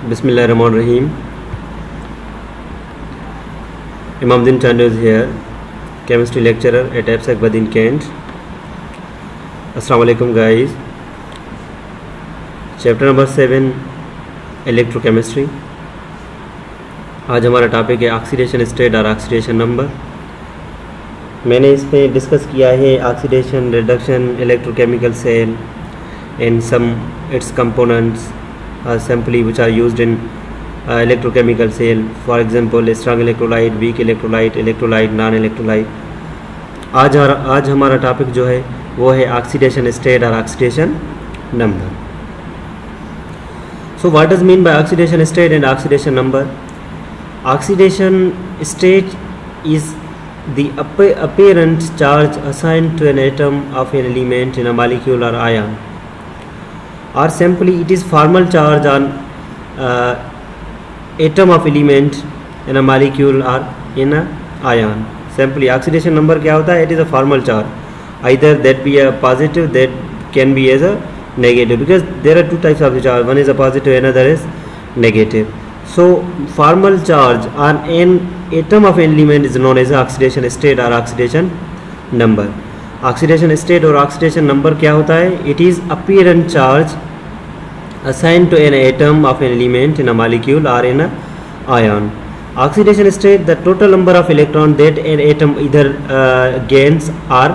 Bismillahirrahmanirrahim. Imamdin Chandu is here, chemistry lecturer at APSEC Badin Kent. Assalamu alaikum guys. Chapter number 7 electrochemistry. आज हमारा topic है oxidation state और oxidation number. मैंने इसमें discuss किया है oxidation, reduction, electrochemical cell and some its components simply which are used in electrochemical cell. For example, strong electrolyte, weak electrolyte, non-electrolyte. आज हमारा टॉपिक जो है वो है ऑक्सीडेशन स्टेट और oxidation number. So what does mean by oxidation state and oxidation number? Oxidation state is the apparent charge assigned to an atom of an element in a molecule or ion, or simply it is formal charge on atom of element in a molecule or in a ion. Simply oxidation number क्या होता है? It is a formal charge, either that be a positive, that can be as a negative, because there are two types of the charge, one is a positive, another is negative. So formal charge on an atom of an element is known as oxidation state or oxidation number. Oxidation state और oxidation number क्या होता है? It is apparent charge assigned to an atom of an element in a molecule or in a ion. Oxidation state, the total number of electrons that an atom either gains or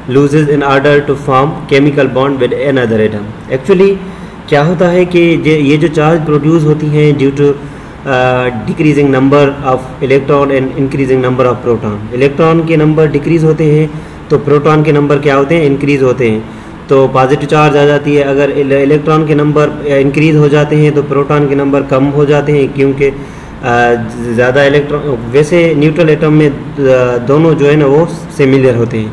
loses in order to form chemical bond with another atom. Actually क्या होता है कि ये जो charge produce होती हैं due to decreasing number of electron and increasing number of proton. Electron के number decrease होते हैं तो प्रोटॉन के नंबर क्या होते हैं? इंक्रीज होते हैं. तो पॉजिटिव चार्ज आ जाती है. अगर इलेक्ट्रॉन के नंबर इंक्रीज हो जाते हैं तो प्रोटॉन के नंबर कम हो जाते हैं, क्योंकि ज़्यादा इलेक्ट्रॉन. वैसे न्यूट्रल एटम में दोनों जो है ना वो सिमिलर होते हैं,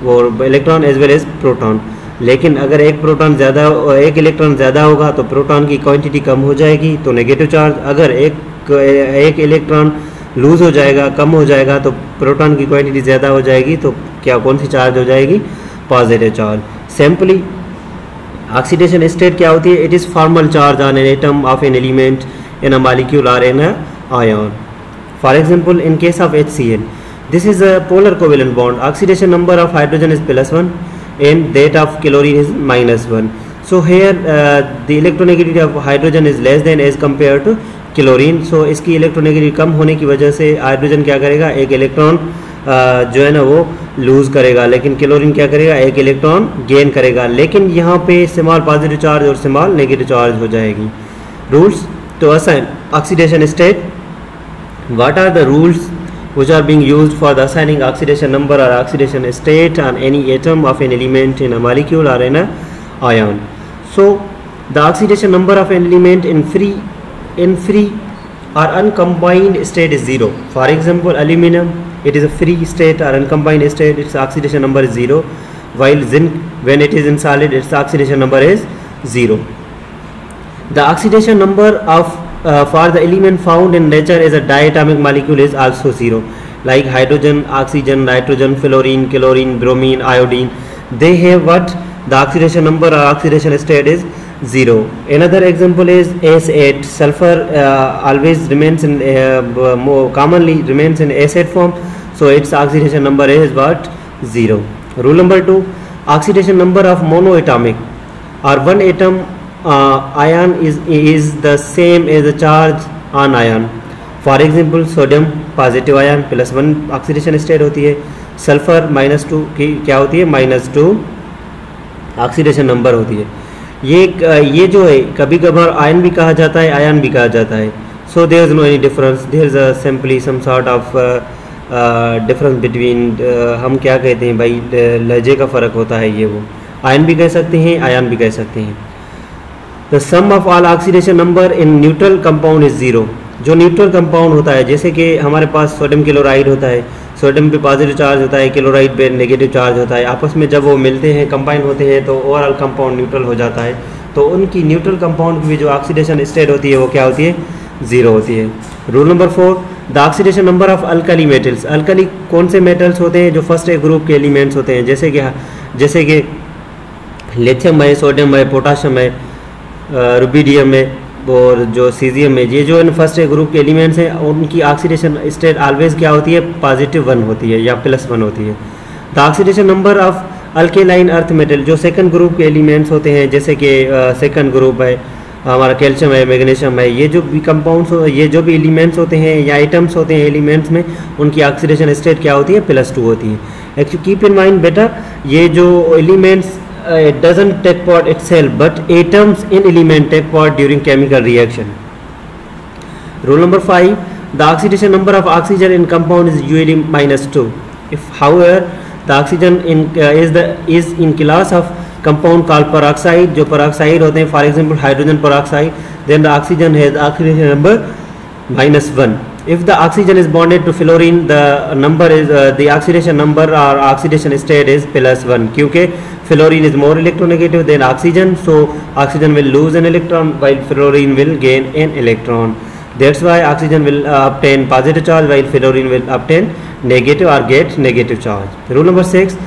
वो electron as well as proton. लेकिन अगर एक इलेक्ट्रॉन ज़्यादा होगा तो प्रोटॉन की क्वांटिटी कम हो जाएगी, तो नेगेटिव चार्ज. अगर एक इलेक्ट्रॉन लूज़ हो जाएगा, कम हो जाएगा, तो प्रोटॉन की क्वांटिटी ज़्यादा हो जाएगी, तो कौन सी चार्ज हो जाएगी? Positive charge. Simply oxidation state क्या होती है? It is formal charge on an atom of an element in a molecule और in a ion. For example, in case of HCl, this is a polar covalent bond. Oxidation number of hydrogen is +1 and that of chlorine is -1. So here the electronegativity of hydrogen is less than as compared to chlorine. So इसकी electronegativity कम होने की वजह से hydrogen क्या करेगा? एक electron जो है ना वो लूज़ करेगा, लेकिन क्लोरीन क्या करेगा? एक इलेक्ट्रॉन गेन करेगा. लेकिन यहाँ पे स्मॉल पॉजिटिव चार्ज और स्मॉल नेगेटिव चार्ज हो जाएगी. Rules to assign oxidation state. What are the rules which are being used for the assigning oxidation number or oxidation state on any atom of an element in a molecule or in a ion? So the oxidation number of an element in free or uncombined state is 0. For example, aluminum, it is a free state or uncombined state, its oxidation number is 0, while zinc, when it is in solid, its oxidation number is 0. The oxidation number of for the element found in nature as a diatomic molecule is also 0, like hydrogen, oxygen, nitrogen, fluorine, chlorine, bromine, iodine. They have what? The oxidation number or oxidation state is 0. Another example is S8. Sulfur always remains in more commonly remains in acid form, so its oxidation number is what? 0. Rule number 2, oxidation number of monoatomic or one atom ion is the same as the charge on ion. For example, sodium positive ion +1 oxidation state होती है. Sulphur -2 की क्या होती है? -2 oxidation number होती है. ये जो है कभी कभार आयन भी कहा जाता है, आयन भी कहा जाता है. So there is no any difference, there is simply some sort of difference between. हम क्या कहते हैं भाई? लहजे का फ़र्क होता है. ये वो आयन भी कह सकते हैं, आयन भी कह सकते हैं. The sum of all oxidation number in neutral compound is 0. जो न्यूट्रल कंपाउंड होता है, जैसे कि हमारे पास सोडियम क्लोराइड होता है, सोडियम पे पॉजिटिव चार्ज होता है, क्लोराइड पे नेगेटिव चार्ज होता है. आपस में जब वो मिलते हैं, कंबाइन होते हैं, तो ओवरऑल कंपाउंड न्यूट्रल हो जाता है. तो उनकी न्यूट्रल कंपाउंड की जो ऑक्सीडेशन स्टेट होती है वो क्या होती है? 0 होती है. Rule number 4, the oxidation number of alkali metals. Alkali कौन से मेटल्स होते हैं? जो फर्स्ट ए ग्रुप के एलिमेंट्स होते हैं, जैसे कि लिथियम है, सोडियम है, पोटाशियम है, रुबिडियम है, और जो सीजियम में ये जो फर्स्ट ग्रुप के एलिमेंट्स हैं उनकी ऑक्सीडेशन स्टेट ऑलवेज क्या होती है, +1 होती है या +1 होती है। The oxidation number of alkaline earth metal, जो सेकंड ग्रुप के एलिमेंट्स होते हैं जैसे कि सेकंड ग्रुप है हमारा कैल्शियम है, मैग्नीशियम है, ये जो भी कंपाउंड्स ये जो भी एलिमेंट्स होते हैं या आइटम्स होते हैं एलिमेंट्स में, उनकी ऑक्सीडेशन स्टेट क्या होती है, +2 होती है। एक्चुअली कीप इन माइंड बेटा, ये जो elements doesn't take part itself but atoms in element take part during chemical reaction. Rule number 5, the oxidation number of oxygen in compound is usually -2. If however the oxygen is in class of compound called peroxide, जो peroxide होते हैं, for example hydrogen peroxide, then the oxygen has oxidation number -1. If the oxygen is bonded to fluorine, the number is the oxidation number or oxidation state is +1. क्योंकि fluorine is more electronegative than oxygen, so oxygen will lose an electron while fluorine will gain an electron. That's why oxygen will obtain positive charge while fluorine will obtain negative or get negative charge. Rule number 6,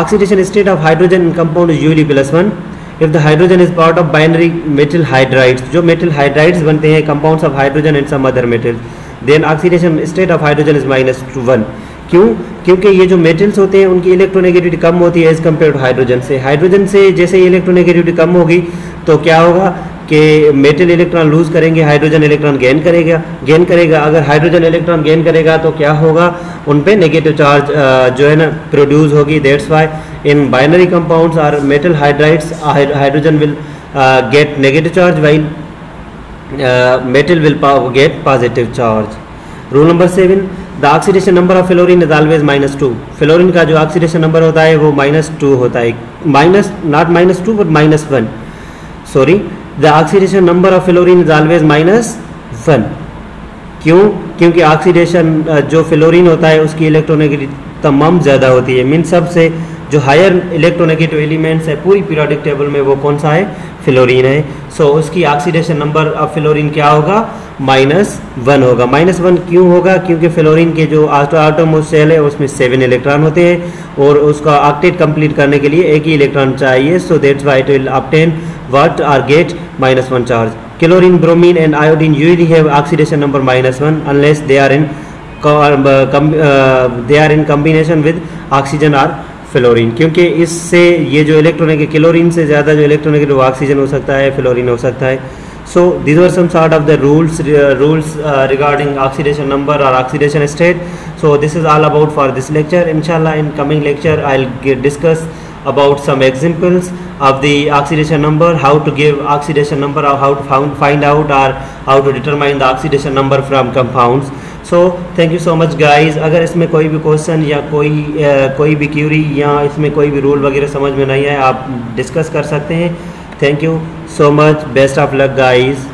oxidation state of hydrogen in compound is usually +1. If the hydrogen is part of binary metal hydrides, जो metal hydrides बनते हैं compounds of hydrogen and some other metals, then oxidation state of hydrogen is -1. क्यों? क्योंकि ये जो metals होते हैं उनकी इलेक्ट्रोनेगेटिविटी कम होती है एज कम्पेयर टू हाइड्रोजन से। हाइड्रोजन से जैसे ही इलेक्ट्रोनेगेटिविटी कम होगी तो क्या होगा कि मेटल इलेक्ट्रॉन लूज करेंगे, हाइड्रोजन इलेक्ट्रॉन गेन करेगा। अगर हाइड्रोजन इलेक्ट्रॉन गेन करेगा तो क्या होगा, उन पे नेगेटिव चार्ज जो है ना प्रोड्यूस होगी। That's why in binary compounds और metal hydrides hydrogen will get negative charge while metal will get positive charge. Rule number 7, the oxidation number of fluorine is always -2. Fluorine का जो oxidation number होता है वो -2 होता है, not -2 but -1. Sorry, the oxidation number of fluorine is always -1. क्यों? क्योंकि oxidation जो फ्लोरीन होता है उसकी इलेक्ट्रोनेगेटिविटी तमाम ज़्यादा होती है। मीन सबसे जो हायर इलेक्ट्रोनेगेटिव एलिमेंट्स है पूरी पीरियोडिक टेबल में वो कौन सा है, फ्लोरीन है। सो उसकी ऑक्सीडेशन नंबर ऑफ फ्लोरीन क्या होगा, -1 होगा। -1 क्यों होगा? क्योंकि फ्लोरीन के जो आटोमोस्ट शेल है उसमें 7 इलेक्ट्रॉन होते हैं और उसका ऑक्टेट कंप्लीट करने के लिए एक ही इलेक्ट्रॉन चाहिए। So that's why it will obtain what are get -1 charge. Chlorine, bromine and iodine usually have oxidation number -1 unless they are in combination with oxygen or fluorine, क्योंकि इससे ये जो इलेक्ट्रोनेगेटिव क्लोरीन से ज़्यादा जो इलेक्ट्रोनेगेटिव ऑक्सीजन हो सकता है, फ्लोरीन हो सकता है. So these were some sort of the rules regarding oxidation number or oxidation state. So this is all about for this lecture. Inshallah in coming lecture I'll discuss about some examples of the oxidation number, how to give oxidation number or how to find out or how to determine the oxidation number from compounds. So thank you so much guys. अगर इसमें कोई भी question या कोई भी Curie या इसमें कोई भी रूल वगैरह समझ में नहीं आए आप डिस्कस कर सकते हैं. Thank you so much. Best of luck guys.